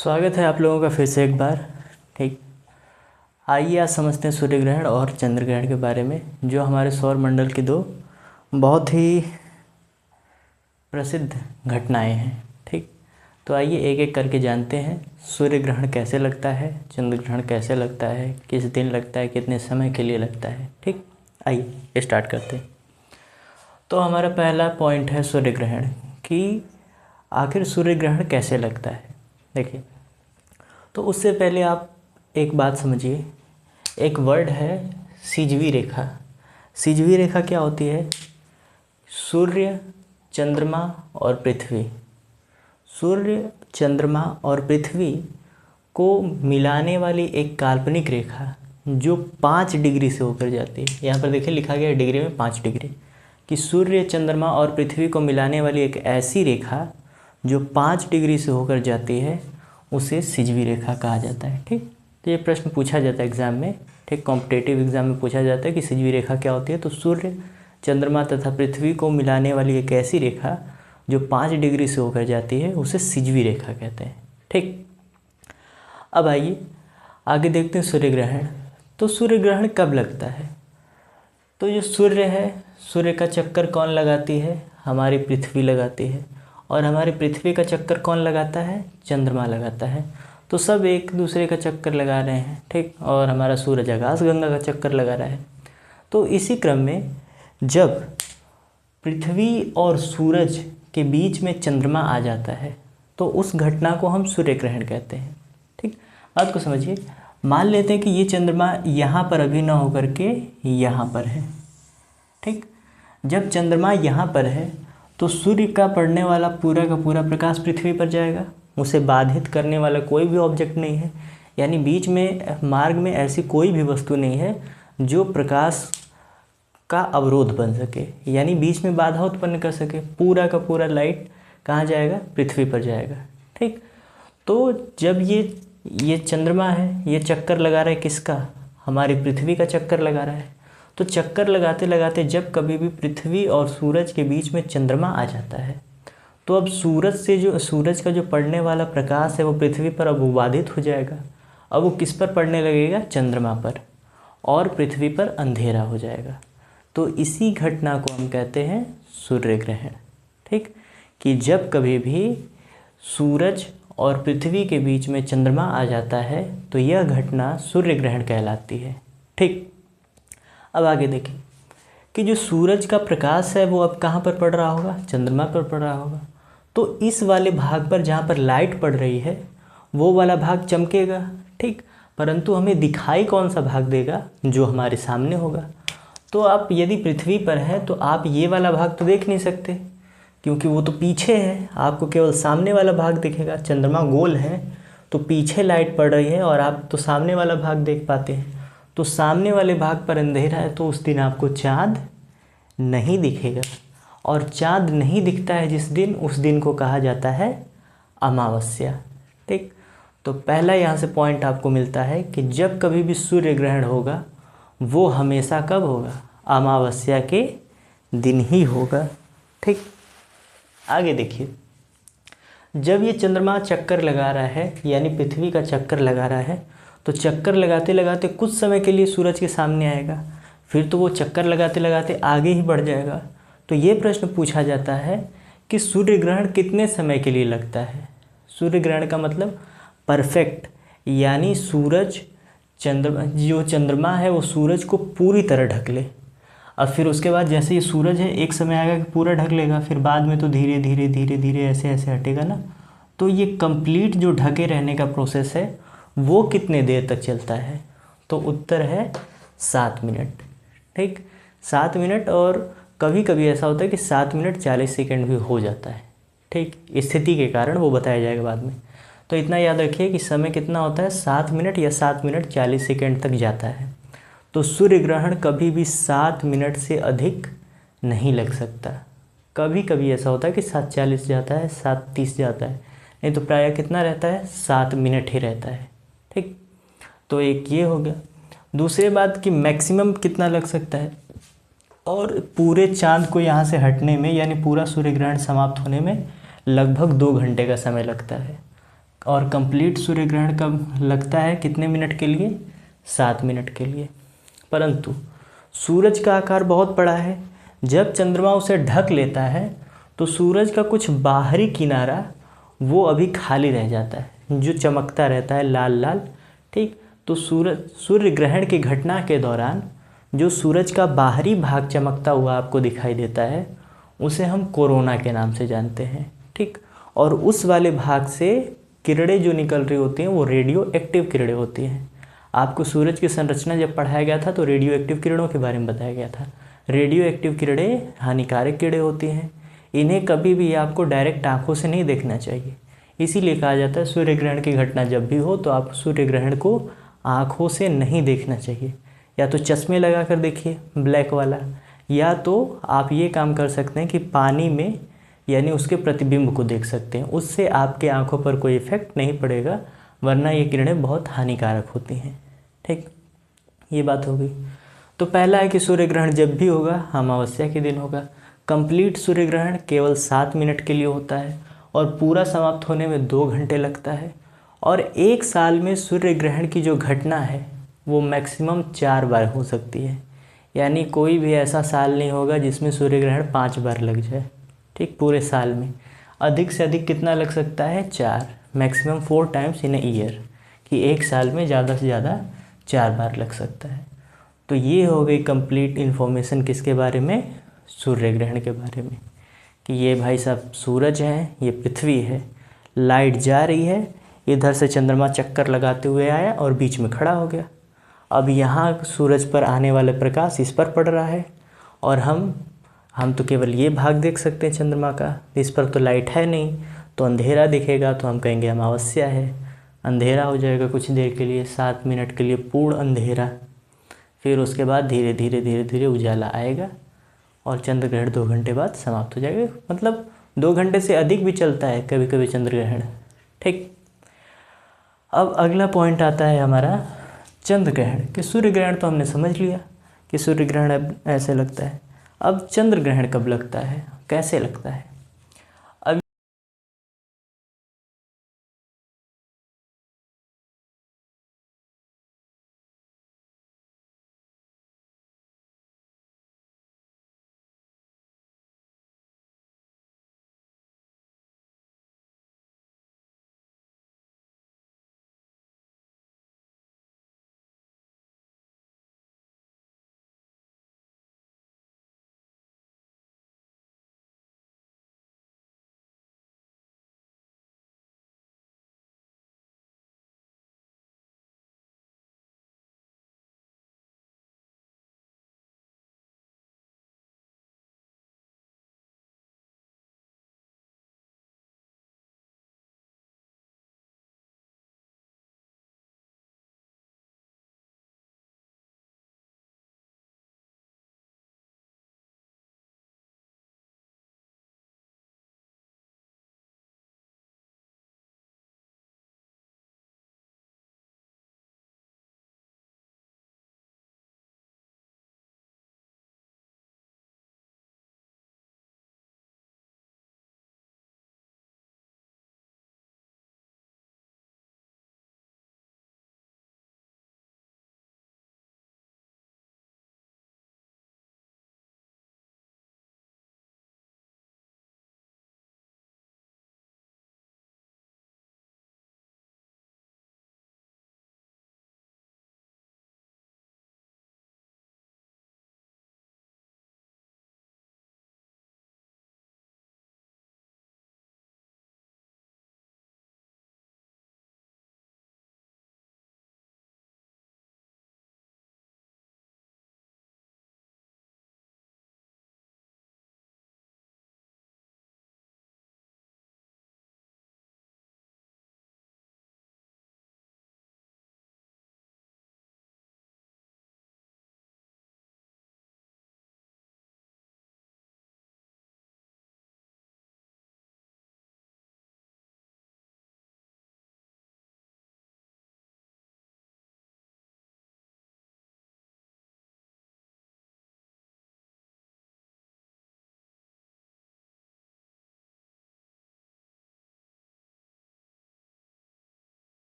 स्वागत है आप लोगों का फिर से एक बार। ठीक, आइए आज समझते हैं सूर्य ग्रहण और चंद्र ग्रहण के बारे में, जो हमारे सौर मंडल की दो बहुत ही प्रसिद्ध घटनाएं हैं। ठीक, तो आइए एक एक करके जानते हैं सूर्य ग्रहण कैसे लगता है, चंद्र ग्रहण कैसे लगता है, किस दिन लगता है, कितने समय के लिए लगता है। ठीक, आइए स्टार्ट करते हैं। तो हमारा पहला पॉइंट है सूर्य ग्रहण कि आखिर सूर्य ग्रहण कैसे लगता है। देखिए, तो उससे पहले आप एक बात समझिए। एक वर्ड है सिजवी रेखा। सिजवी रेखा क्या होती है? सूर्य, चंद्रमा और पृथ्वी, सूर्य, चंद्रमा और पृथ्वी को मिलाने वाली एक काल्पनिक रेखा जो 5 डिग्री से होकर जाती है। यहाँ पर देखिए लिखा गया है डिग्री में 5 डिग्री, कि सूर्य, चंद्रमा और पृथ्वी को मिलाने वाली एक ऐसी रेखा जो 5 डिग्री से होकर जाती है, उसे सिजवी रेखा कहा जाता है। ठीक, तो ये प्रश्न पूछा जाता है एग्ज़ाम में। ठीक, कॉम्पिटेटिव एग्ज़ाम में पूछा जाता है कि सिजवी रेखा क्या होती है। तो सूर्य, चंद्रमा तथा पृथ्वी को मिलाने वाली एक ऐसी रेखा जो 5 डिग्री से होकर जाती है, उसे सिजवी रेखा कहते हैं। ठीक, अब आइए आगे देखते हैं सूर्य ग्रहण। तो सूर्य ग्रहण कब लगता है? तो जो सूर्य है, सूर्य का चक्कर कौन लगाती है? हमारी पृथ्वी लगाती है। और हमारी पृथ्वी का चक्कर कौन लगाता है? चंद्रमा लगाता है। तो सब एक दूसरे का चक्कर लगा रहे हैं। ठीक, और हमारा सूरज आकाशगंगा का चक्कर लगा रहा है। तो इसी क्रम में जब पृथ्वी और सूरज के बीच में चंद्रमा आ जाता है, तो उस घटना को हम सूर्य ग्रहण कहते हैं। ठीक, बात को समझिए। मान लेते हैं कि ये चंद्रमा यहाँ पर अभी ना होकर के यहाँ पर है। ठीक, जब चंद्रमा यहाँ पर है तो सूर्य का पड़ने वाला पूरा का पूरा प्रकाश पृथ्वी पर जाएगा। उसे बाधित करने वाला कोई भी ऑब्जेक्ट नहीं है, यानी बीच में मार्ग में ऐसी कोई भी वस्तु नहीं है जो प्रकाश का अवरोध बन सके, यानी बीच में बाधा उत्पन्न कर सके। पूरा का पूरा लाइट कहाँ जाएगा? पृथ्वी पर जाएगा। ठीक, तो जब ये चंद्रमा है, ये चक्कर लगा रहा है किसका? हमारी पृथ्वी का चक्कर लगा रहा है। तो चक्कर लगाते लगाते जब कभी भी पृथ्वी और सूरज के बीच में चंद्रमा आ जाता है, तो अब सूरज का जो पड़ने वाला प्रकाश है वो पृथ्वी पर अब बाधित हो जाएगा। अब वो किस पर पड़ने लगेगा? चंद्रमा पर, और पृथ्वी पर अंधेरा हो जाएगा। तो इसी घटना को हम कहते हैं सूर्य ग्रहण। ठीक, कि जब कभी भी सूरज और पृथ्वी के बीच में चंद्रमा आ जाता है तो यह घटना सूर्य ग्रहण कहलाती है। ठीक, अब आगे देखें कि जो सूरज का प्रकाश है वो अब कहाँ पर पड़ रहा होगा? चंद्रमा पर पड़ रहा होगा। तो इस वाले भाग पर जहाँ पर लाइट पड़ रही है वो वाला भाग चमकेगा। ठीक, परंतु हमें दिखाई कौन सा भाग देगा? जो हमारे सामने होगा। तो आप यदि पृथ्वी पर हैं तो आप ये वाला भाग तो देख नहीं सकते, क्योंकि वो तो पीछे है। आपको केवल सामने वाला भाग दिखेगा। चंद्रमा गोल है तो पीछे लाइट पड़ रही है और आप तो सामने वाला भाग देख पाते हैं। तो सामने वाले भाग पर अंधेरा है, तो उस दिन आपको चाँद नहीं दिखेगा। और चाँद नहीं दिखता है जिस दिन, उस दिन को कहा जाता है अमावस्या। ठीक, तो पहला यहाँ से पॉइंट आपको मिलता है कि जब कभी भी सूर्य ग्रहण होगा वो हमेशा कब होगा? अमावस्या के दिन ही होगा। ठीक, आगे देखिए, जब ये चंद्रमा चक्कर लगा रहा है, यानी पृथ्वी का चक्कर लगा रहा है, तो चक्कर लगाते लगाते कुछ समय के लिए सूरज के सामने आएगा, फिर तो वो चक्कर लगाते लगाते आगे ही बढ़ जाएगा। तो ये प्रश्न पूछा जाता है कि सूर्य ग्रहण कितने समय के लिए लगता है? सूर्य ग्रहण का मतलब परफेक्ट, यानी जो चंद्रमा है वो सूरज को पूरी तरह ढक ले। और फिर उसके बाद जैसे ये सूरज है, एक समय आएगा कि पूरा ढक लेगा, फिर बाद में तो धीरे धीरे धीरे धीरे ऐसे ऐसे हटेगा ना। तो ये कंप्लीट जो ढके रहने का प्रोसेस है वो कितने देर तक चलता है? तो उत्तर है 7 मिनट। ठीक, 7 मिनट, और कभी कभी ऐसा होता है कि 7 मिनट 40 सेकंड भी हो जाता है। ठीक, स्थिति के कारण, वो बताया जाएगा बाद में। तो इतना याद रखिए कि समय कितना होता है? 7 मिनट या 7 मिनट 40 सेकंड तक जाता है। तो सूर्य ग्रहण कभी भी 7 मिनट से अधिक नहीं लग सकता। कभी कभी ऐसा होता है कि 7:40 जाता है, 7:30 जाता है, नहीं तो प्रायः कितना रहता है? 7 मिनट ही रहता है। ठीक, तो एक ये हो गया। दूसरी बात कि मैक्सिमम कितना लग सकता है, और पूरे चांद को यहाँ से हटने में, यानी पूरा सूर्य ग्रहण समाप्त होने में लगभग 2 घंटे का समय लगता है। और कंप्लीट सूर्य ग्रहण कब लगता है, कितने मिनट के लिए, 7 मिनट के लिए। परंतु सूरज का आकार बहुत बड़ा है, जब चंद्रमा उसे ढक लेता है तो सूरज का कुछ बाहरी किनारा वो अभी खाली रह जाता है, जो चमकता रहता है लाल लाल, ठीक। तो सूर्य ग्रहण की घटना के दौरान जो सूरज का बाहरी भाग चमकता हुआ आपको दिखाई देता है उसे हम कोरोना के नाम से जानते हैं, ठीक। और उस वाले भाग से किरणें जो निकल रही होती हैं वो रेडियो एक्टिव किरणें होती हैं। आपको सूरज की संरचना जब पढ़ाया गया था तो रेडियो एक्टिव किरणों के बारे में बताया गया था। रेडियो एक्टिव किरणें हानिकारक किरणें होती हैं, इन्हें कभी भी आपको डायरेक्ट आंखों से नहीं देखना चाहिए। इसीलिए कहा जाता है सूर्य ग्रहण की घटना जब भी हो तो आप सूर्य ग्रहण को आँखों से नहीं देखना चाहिए। या तो चश्मे लगा कर देखिए ब्लैक वाला, या तो आप ये काम कर सकते हैं कि पानी में यानी उसके प्रतिबिंब को देख सकते हैं, उससे आपके आँखों पर कोई इफ़ेक्ट नहीं पड़ेगा, वरना ये किरणें बहुत हानिकारक होती हैं, ठीक। ये बात हो गई। तो पहला है कि सूर्य ग्रहण जब भी होगा अमावस्या के दिन होगा। कंप्लीट सूर्य ग्रहण केवल 7 मिनट के लिए होता है और पूरा समाप्त होने में 2 घंटे लगता है। और 1 साल में सूर्य ग्रहण की जो घटना है वो मैक्सिमम 4 बार हो सकती है, यानी कोई भी ऐसा साल नहीं होगा जिसमें सूर्य ग्रहण 5 बार लग जाए, ठीक। पूरे साल में अधिक से अधिक कितना लग सकता है, 4, maximum 4 times in a year, कि 1 साल में ज़्यादा से ज़्यादा 4 बार लग सकता है। तो ये हो गई कंप्लीट इन्फॉर्मेशन किसके बारे में, सूर्य ग्रहण के बारे में, कि ये भाई साहब सूरज है, ये पृथ्वी है, लाइट जा रही है, इधर से चंद्रमा चक्कर लगाते हुए आया और बीच में खड़ा हो गया। अब यहाँ सूरज पर आने वाला प्रकाश इस पर पड़ रहा है और हम तो केवल ये भाग देख सकते हैं चंद्रमा का, इस पर तो लाइट है नहीं, तो अंधेरा दिखेगा, तो हम कहेंगे अमावस्या है। अंधेरा हो जाएगा कुछ देर के लिए, 7 मिनट के लिए पूर्ण अंधेरा, फिर उसके बाद धीरे धीरे धीरे धीरे उजाला आएगा और चंद्र ग्रहण 2 घंटे बाद समाप्त हो जाएगा। मतलब 2 घंटे से अधिक भी चलता है कभी कभी चंद्र ग्रहण, ठीक। अब अगला पॉइंट आता है हमारा चंद्र ग्रहण, कि सूर्य ग्रहण तो हमने समझ लिया कि सूर्य ग्रहण ऐसे लगता है। अब चंद्र ग्रहण कब लगता है, कैसे लगता है,